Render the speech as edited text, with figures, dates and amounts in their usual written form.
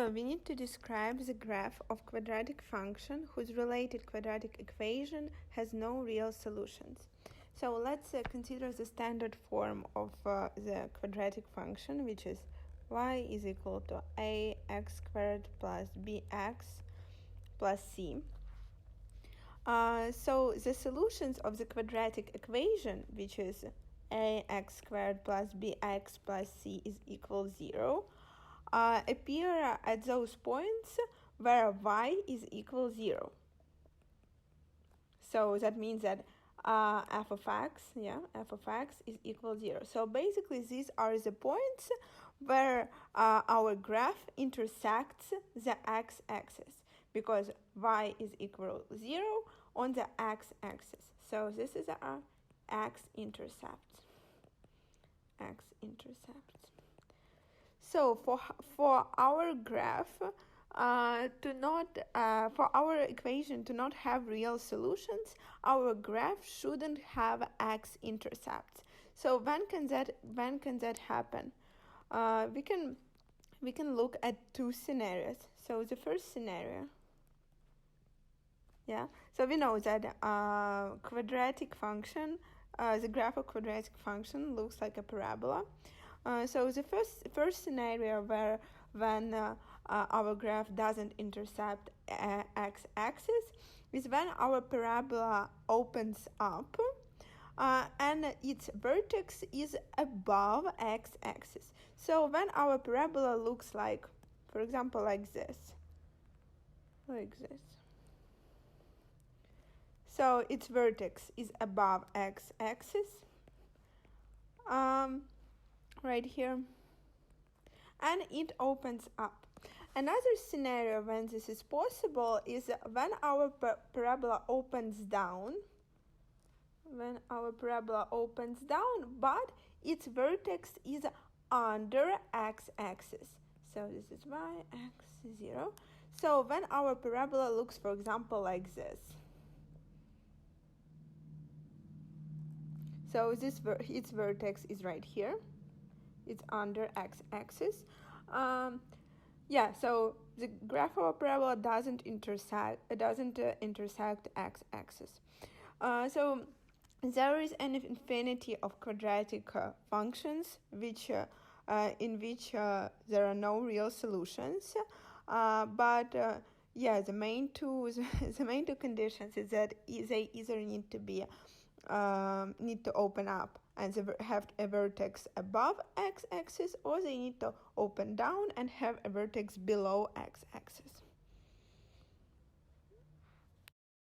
So we need to describe the graph of quadratic function whose related quadratic equation has no real solutions. So let's consider the standard form of the quadratic function, which is y is equal to ax squared plus bx plus c. So the solutions of the quadratic equation, which is ax squared plus bx plus c is equal 0, appear at those points where y is equal 0. So that means that f of x is equal 0. So basically these are the points where our graph intersects the x-axis, because y is equal 0 on the x-axis. So this is our x-intercept. So for our graph for our equation to not have real solutions, our graph shouldn't have x-intercepts. So when can that happen? We can look at two scenarios. So the first scenario, so we know that quadratic function, the graph of quadratic function looks like a parabola. So the first scenario when our graph doesn't intercept x-axis is when our parabola opens up and its vertex is above x-axis. So when our parabola looks like, for example, like this. So its vertex is above x-axis, right here, and it opens up. Another scenario when this is possible is when our parabola opens down, but its vertex is under x-axis. So this is y, x, 0. So when our parabola looks, for example, like this. So its vertex is right here. It's under x-axis. So the graph of a parabola doesn't intersect x-axis. So there is an infinity of quadratic functions in which there are no real solutions. But the main two conditions is that they either need to open up and they have a vertex above x-axis, or they need to open down and have a vertex below x-axis.